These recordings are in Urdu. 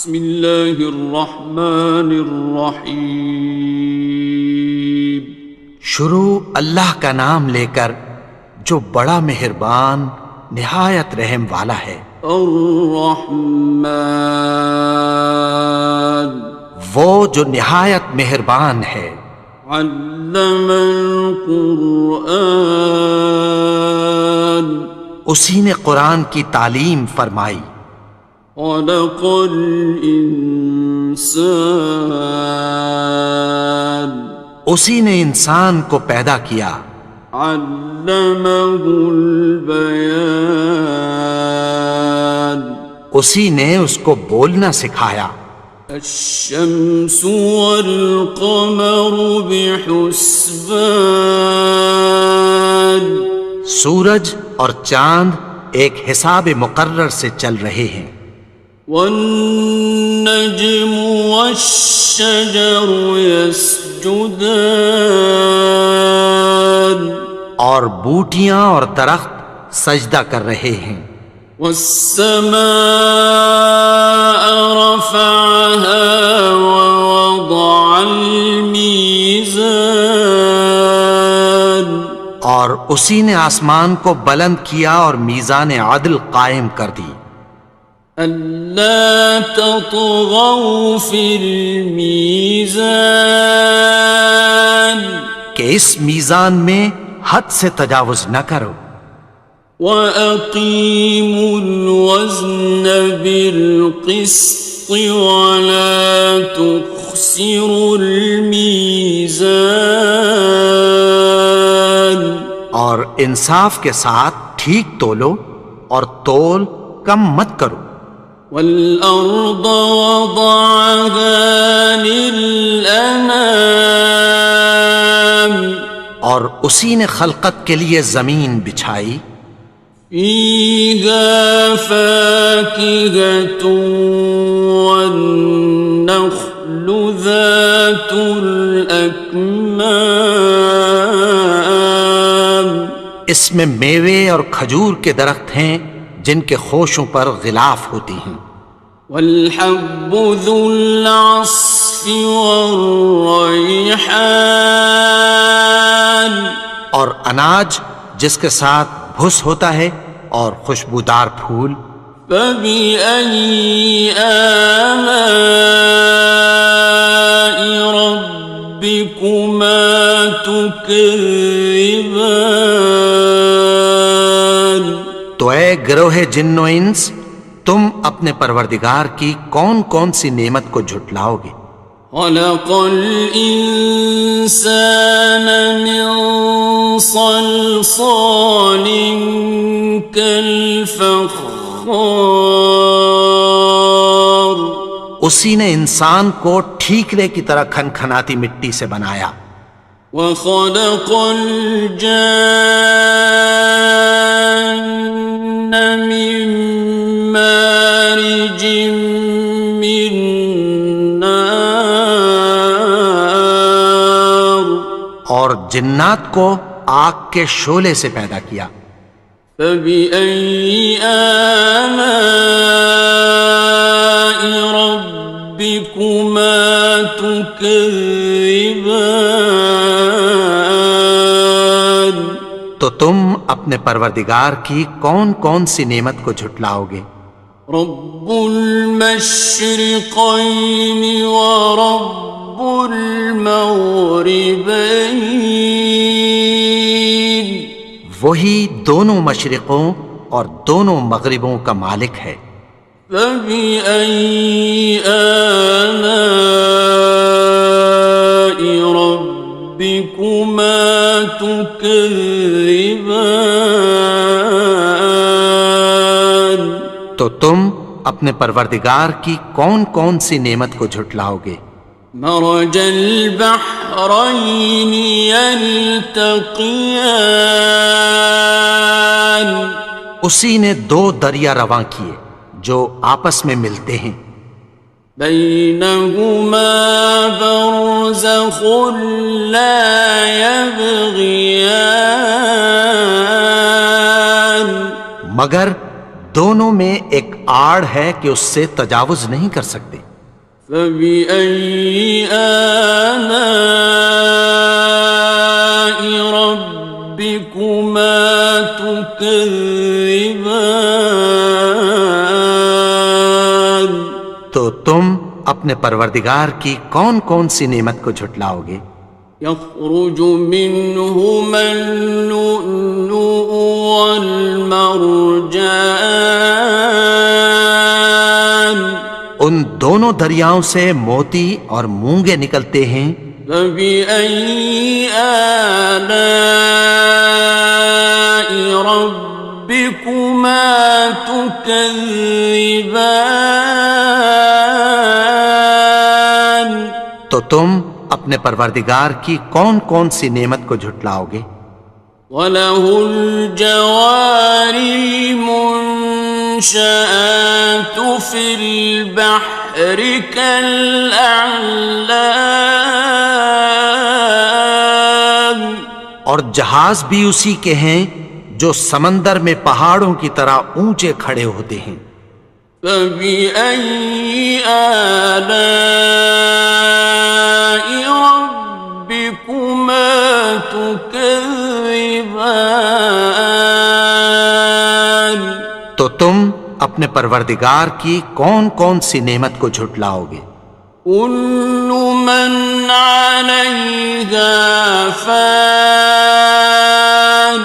بسم اللہ الرحمن الرحیم. شروع اللہ کا نام لے کر جو بڑا مہربان نہایت رحم والا ہے. الرحمن وہ جو نہایت مہربان ہے. علم القرآن اسی نے قرآن کی تعلیم فرمائی. خلق الانسان اسی نے انسان کو پیدا کیا. علمہ البیان اسی نے اس کو بولنا سکھایا. الشمس والقمر بحسبان سورج اور چاند ایک حساب مقرر سے چل رہے ہیں. والنجم والشجر يسجدان اور بوٹیاں اور درخت سجدہ کر رہے ہیں. والسماء رفعها ووضع الميزان اور اسی نے آسمان کو بلند کیا اور میزان عدل قائم کر دی. ألا تطغوا في الميزان کہ اس میزان میں حد سے تجاوز نہ کرو. وَأَقِيمُوا الْوَزْنَ بِالْقِسْطِ وَلَا تُخْسِرُوا الْمِيزَانَ اور انصاف کے ساتھ ٹھیک تولو اور تول کم مت کرو. وَالْأَرْضَ وَضَعَهَا لِلْأَنَامِ اور اسی نے خلقت کے لیے زمین بچھائی. فِيهَا فَاكِهَةٌ وَالنَّخْلُ ذَاتُ الْأَكْمَامِ اس میں میوے اور کھجور کے درخت ہیں جن کے خوشوں پر غلاف ہوتی ہیں. وَالْحَبُّ ذُو الْعَصْفِ وَالرَّيْحَانِ اور اناج جس کے ساتھ بھس ہوتا ہے اور خوشبودار پھول. فَبِأَيِّ آلَاءِ رَبِّكُمَا تُكَذِّبَانِ تو اے گروہ جن و انس تم اپنے پروردگار کی کون کون سی نعمت کو جھٹلاؤ گے. خَلَقَ الْإِنسَانَ مِنْ صَلْصَالٍ كَالْفَخَّارِ اسی نے انسان کو ٹھیکرے کی طرح کھنکھناتی مٹی سے بنایا. وَخَلَقَ الْجَانَّ مِن مَّارِجٍ مِّن نَّارٍ اور جنات کو آگ کے شعلے سے پیدا کیا. فَبِأَيِّ آلَاءِ رَبِّكُمَا تُكَذِّبَانِ تو تم اپنے پروردگار کی کون کون سی نعمت کو جھٹلاؤ گے. رب المشرقین ورب المغربین وہی دونوں مشرقوں اور دونوں مغربوں کا مالک ہے. فَبِأَيِّ آلَاءِ رَبِّكُمَا تُكَذِّبَانِ تو تم اپنے پروردگار کی کون کون سی نعمت کو جھٹلاؤ گے. مرج البحرین یلتقیان اسی نے دو دریا رواں کیے جو آپس میں ملتے ہیں. بینہما برزخ لا یبغیان مگر دونوں میں ایک آڑ ہے کہ اس سے تجاوز نہیں کر سکتے۔ فبأي آلاء ربكما تكذبان؟ تو تم اپنے پروردگار کی کون کون سی نعمت کو جھٹلاؤ گے؟ يخرج منهما اللؤلؤ والمرجان، ان دونوں دریاؤں سے موتی اور مونگے نکلتے ہیں۔ فبأي آلاء ربكما تكذبان؟ تو تم اپنے پروردگار کی کون کون سی نعمت کو جھٹلاؤ گے؟ وَلَهُ الْجَوَارِ الْمُنشَآتُ فِي الْبَحْرِ كَالْأَعْلَامِ، اور جہاز بھی اسی کے ہیں جو سمندر میں پہاڑوں کی طرح اونچے کھڑے ہوتے ہیں۔ فَبِأَيِّ آلَاءِ رَبِّكُمَا تُكَذِّبَانِ؟ تو تم اپنے پروردگار کی کون کون سی نعمت کو جھٹلاؤ گے؟ كُلُّ مَنْ عَلَيْهَا فَانٍ،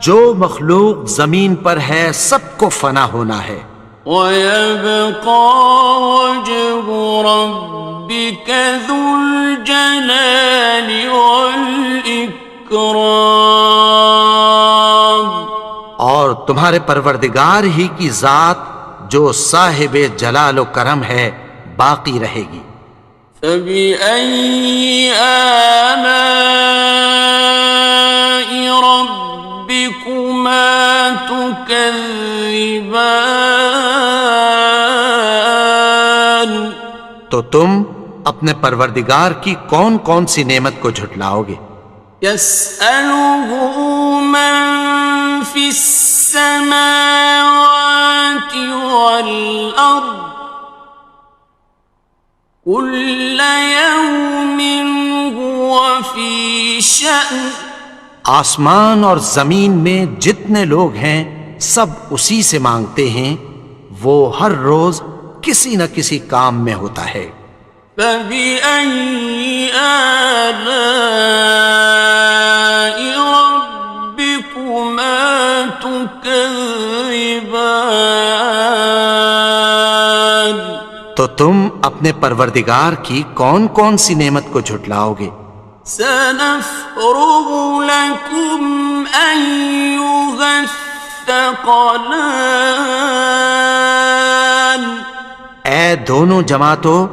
جو مخلوق زمین پر ہے سب کو فنا ہونا ہے۔ وَيَبْقَى وَجْهُ رَبِّكَ ذُو الْجَلَالِ وَالْإِكْرَامِ، اور تمہارے پروردگار ہی کی ذات جو صاحب جلال و کرم ہے باقی رہے گی۔ فَبِأَيِّ آلَاءِ رَبِّكُمَا تُكَذِّبَانِ؟ تو تم اپنے پروردگار کی کون کون سی نعمت کو جھٹلاؤ گے؟ يَسْأَلُهُ مَن فِي السَّمَاوَاتِ وَالْأَرْضِ كُلَّ يَوْمٍ هُوَ فِي شَأْنٍ، آسمان اور زمین میں جتنے لوگ ہیں سب اسی سے مانگتے ہیں، وہ ہر روز کسی نہ کسی کام میں ہوتا ہے۔ فَبِأَيِّ آلَاءِ رَبِّكُمَا تُكَذِّبَانِ؟ تو تم اپنے پروردگار کی کون کون سی نعمت کو جھٹلاؤ گے؟ سَنَفْرُغُ لَكُمْ أَيُّهَ الثَّقَلَانِ، اے دونوں جماعتوں،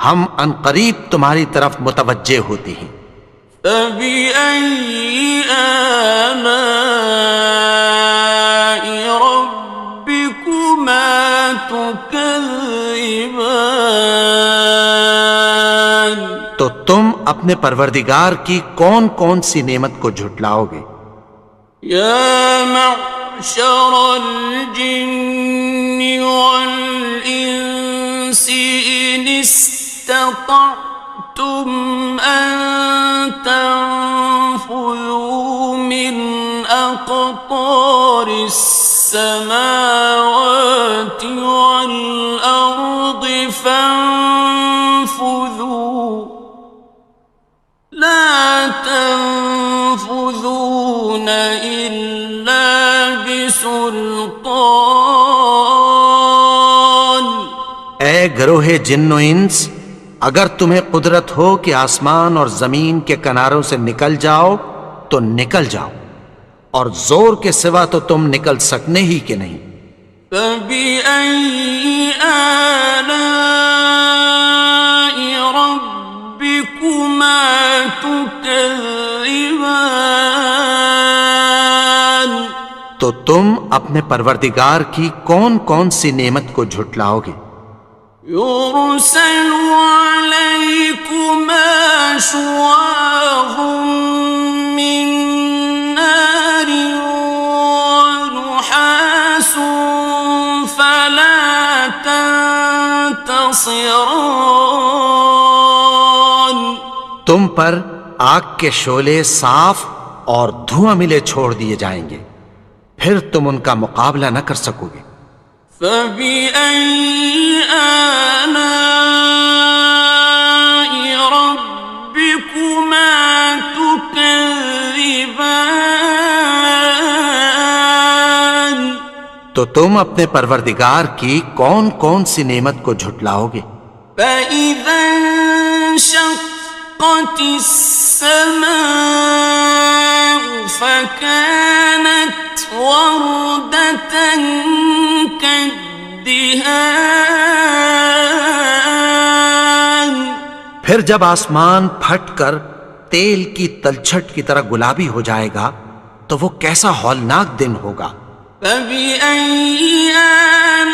ہم عنقریب تمہاری طرف متوجہ ہوتے ہیں۔ فَبِأَيِّ آلَاءِ رَبِّكُمَا تُكَذِّبَانِ؟ تو تم اپنے پروردگار کی کون کون سی نعمت کو جھٹلاؤ گے؟ يَا مَعْشَرَ الْجِنِّ وَالْإِنسِ إِنِ اسْتَطَعْتُمْ أَن تَنفُذُوا مِنْ أَقْطَارِ السَّمَاوَاتِ وَالْأَرْضِ فَانفُذُوا لَا تَنفُذُونَ إِلَّا بِسُلْطَانٍ۔ اے گروہ جن و انس، اگر تمہیں قدرت ہو کہ آسمان اور زمین کے کناروں سے نکل جاؤ تو نکل جاؤ، اور زور کے سوا تو تم نکل سکنے ہی کہ نہیں۔ فَبِأَيِّ آلَاءِ رَبِّكُمَا تُكَذِّبَانِ؟ تو تم اپنے پروردگار کی کون کون سی نعمت کو جھٹلاؤ گے؟ يُرْسَلُ عَلَيْكُمَا شُوَاظٌ مِّن نَّارٍ وَنُحَاسٌ ينتصران تم پر آگ کے شعلے صاف اور دھواں ملے چھوڑ دیے جائیں گے، پھر تم ان کا مقابلہ نہ کر سکو گے۔ فبأي آلاء ربكما تكذبان تو تم اپنے پروردگار کی کون کون سی نعمت کو جھٹلاؤ گے؟ فإذا انشقت السماء فكانت وردة كالدهان پھر جب آسمان پھٹ کر تیل کی تلچھٹ کی طرح گلابی ہو جائے گا تو وہ کیسا ہولناک دن ہوگا۔ فبأي آلاء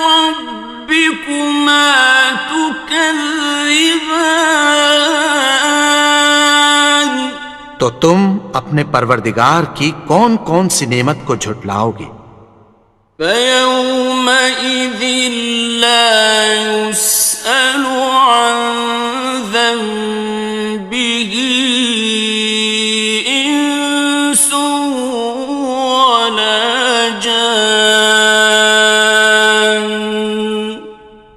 ربكما تكذبان تو تم اپنے پروردگار کی کون کون سی نعمت کو جھٹلاؤ گے؟ فيومئذ لا يسأل عن ذنبه إنس ولا جان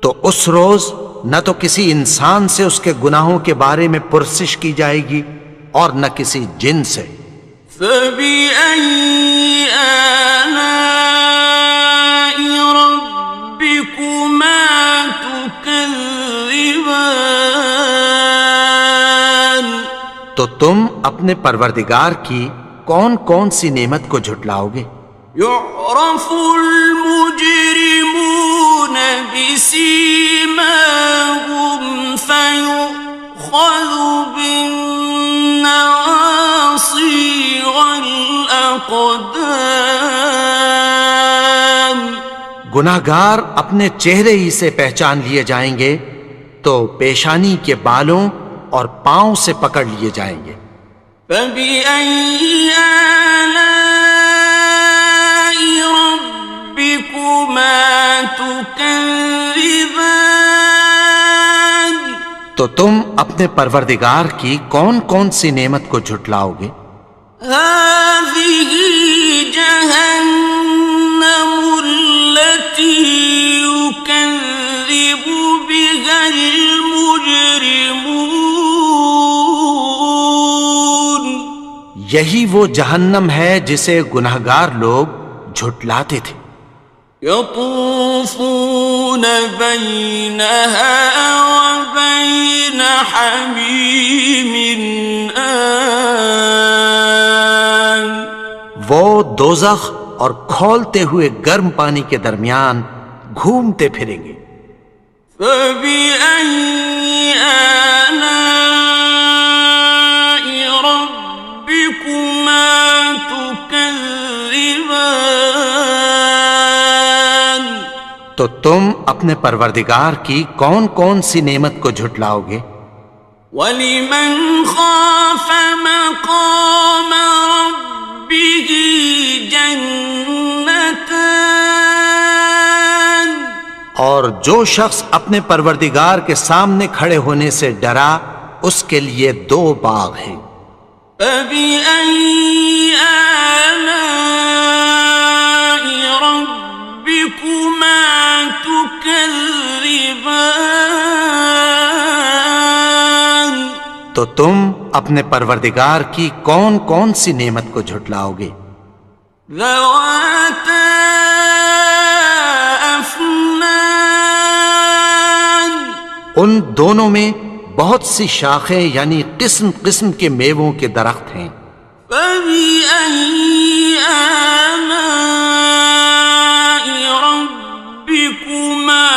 تو اس روز نہ تو کسی انسان سے اس کے گناہوں کے بارے میں پرسش کی جائے گی اور نہ کسی جن سے۔ فبأي آلاء ربكما تكذبان تو تم اپنے پروردگار کی کون کون سی نعمت کو جھٹلاؤ گے؟ يعرف المجرمون بسيماهم فيؤخذ بالنواصي والأقدام گناہگار اپنے چہرے ہی سے پہچان لیے جائیں گے تو پیشانی کے بالوں اور پاؤں سے پکڑ لیے جائیں گے۔ فبأي آلاء ربكما تكذبان تو تم اپنے پروردگار کی کون کون سی نعمت کو جھٹلاؤ گے؟ هذه جهنم التي يكذب بها المجرمون یہی وہ جہنم ہے جسے گناہگار لوگ جھٹلاتے تھے۔ يطوفون بينها وبين حميم آن وہ دوزخ اور کھولتے ہوئے گرم پانی کے درمیان گھومتے پھریں گے۔ فبأي آلاء ربكما تكذبان تو تم اپنے پروردگار کی کون کون سی نعمت کو جھٹلاؤ گے؟ وَلِمَنْ خَافَ مَقَامَ رَبِّهِ جَنَّتَانِ اور جو شخص اپنے پروردگار کے سامنے کھڑے ہونے سے ڈرا اس کے لیے دو باغ ہیں۔ فَبِأَيِّ آلَاءِ رَبِّكُمَا تُكَذِّبَانِ تو تم اپنے پروردگار کی کون کون سی نعمت کو جھٹلاؤ گے؟ ذَوَاتَا أَفْنَانٍ ان دونوں میں بہت سی شاخیں یعنی قسم قسم کے میووں کے درخت ہیں۔ فَبِأَيِّ آلَاءِ رَبِّكُمَا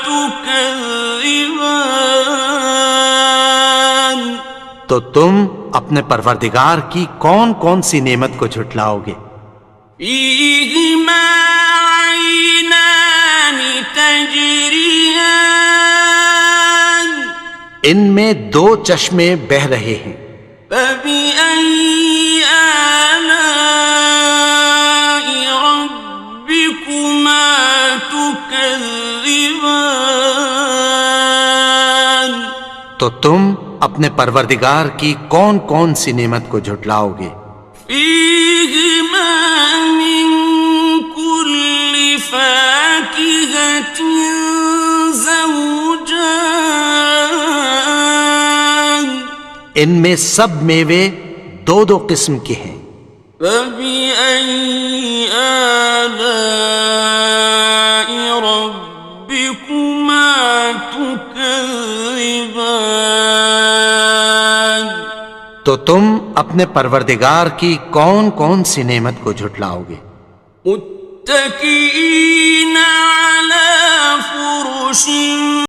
تُكَذِّبَانِ تو تم اپنے پروردگار کی کون کون سی نعمت کو جھٹلاؤ گے؟ فِيهِمَا عَيْنَانِ تَجْرِيَانِ ان میں دو چشمے بہہ رہے ہیں۔ فَبِأَيِّ آلَاءِ رَبِّكُمَا تُكَذِّبَانِ تكذبان تو تم اپنے پروردگار کی کون کون سی نعمت کو جھٹلاؤ گے؟ فيهما من كل فاكهة زوجان ان میں سب میوے دو دو قسم کے ہیں۔ فبأي آلاء ربكما تكذبان تو تم اپنے پروردگار کی کون کون سی نعمت کو جھٹلاؤ گے؟ متكئين على فرش